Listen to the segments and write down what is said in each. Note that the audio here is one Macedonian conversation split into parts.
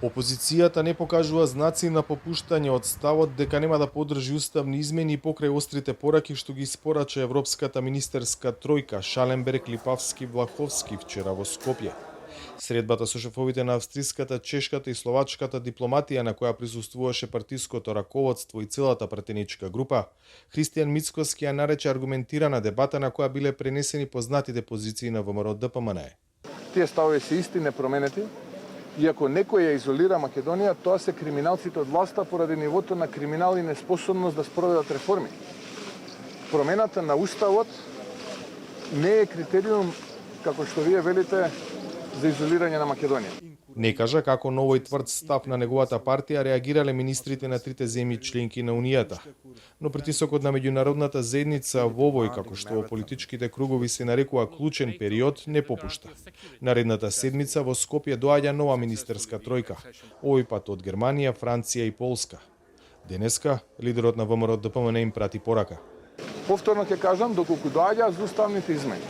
Опозицијата не покажува знаци на попуштање од ставот дека нема да поддржи уставни измени покрај острите пораки што ги испорача Европската министерска тројка Шаленберг, Липавски, Влаховски вчера во Скопје. Средбата со шефовите на австриската, чешката и словачката дипломатија на која присуствуваше партиското раководство и целата пратеничка група, Христијан Мицкоски ја нарече аргументирана дебата на која биле пренесени познатите позиции на ВМРО-ДПМН. Тие ставови се исти, непроменети. И ако некој ја изолира Македонија, тоа се криминалците од власта поради нивото на криминал и неспособност да спроведат реформи. Промената на уставот не е критериум, како што вие велите, за изолирање на Македонија. Не кажа како ново и тврд став на неговата партија реагирале министрите на трите земји членки на Унијата. Но притисокот на меѓународната заедница во овој, како што во политичките кругови се нарекува клучен период, не попушта. Наредната седмица во Скопје доаѓа нова министерска тројка, овој пат од Германија, Франција и Полска. Денеска лидерот на ВМРО-ДПМН им прати порака. Повторно ќе кажам, доколку доаѓаат уставните измени,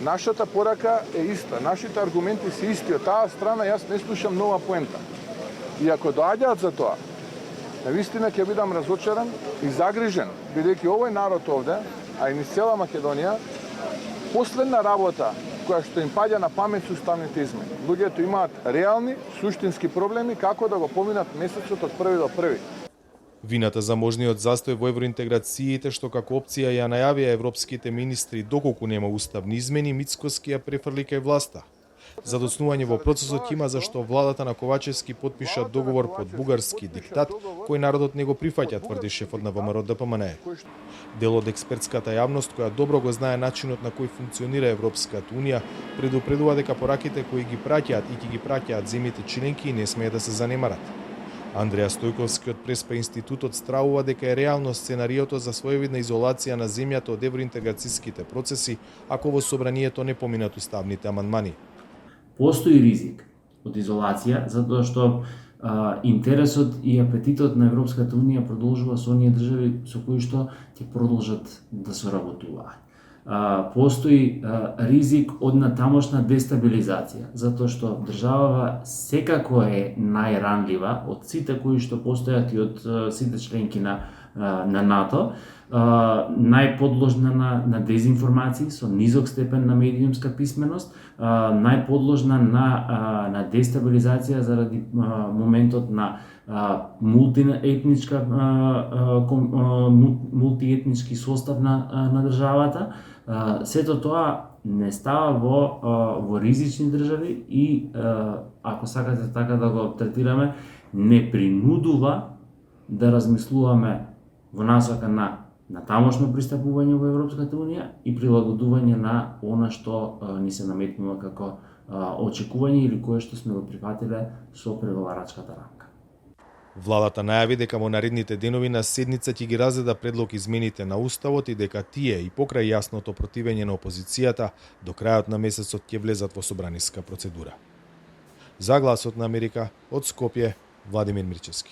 нашата порака е иста, нашите аргументи се исти. Од таа страна јас не слушам нова поента. И ако доаѓаат за тоа, навистина ќе бидам разочаран и загрижен, бидејќи овој народ овде, а и низ цела Македонија, последна работа која што им паѓа на памет со уставните измени. Луѓето имаат реални, суштински проблеми како да го поминат месецот од први до први. Вината за можниот застој во евроинтеграциите, што како опција ја најавија европските министри доколку нема уставни измени, Мицкоски ја префрли кај власта. За доцнување во процесот има зашто владата на Ковачевски потпиша договор под бугарски диктат, кој народот не го прифаќа, тврди шефот на ВМРО-ДПМН. Дел од експертската јавност, која добро го знае начинот на кој функционира Европската унија, предупредува дека пораките кои ги праќаат и ќе ги праќаат земјите членки не смее да се занемарат. Андреја Стојковски од Преспа институтот стравува дека е реално сценариото за своевидна изолација на земјата од евроинтеграцијските процеси ако во собранието не поминат уставните амандмани. Постои ризик од изолација затоа што интересот и апетитот на Европската унија продолжува со оние држави со кои што ќе продолжат да соработуваат. Постои ризик од натамошна дестабилизација, затоа што државава секако е најранлива од сите кои што постојат и од сите членки на НАТО, најподложна на дезинформации со низок степен на медиумска писменост, најподложна на дестабилизација заради моментот на мултиетнички состав на државата. Сето тоа не става во ризични држави и, ако сакате така да го третираме, не принудува да размислуваме во насока на тамошно пристапување во Европската унија и прилагодување на она што ни се наметнува како очекување или кое што сме го прифатиле со преговарачката рамка. Владата најави дека во наредните денови на седница ќе ги разгледа предлог измените на уставот и дека тие и покрај јасното противење на опозицијата до крајот на месецот ќе влезат во собраниска процедура. За Гласот на Америка од Скопје, Владимир Мирчевски.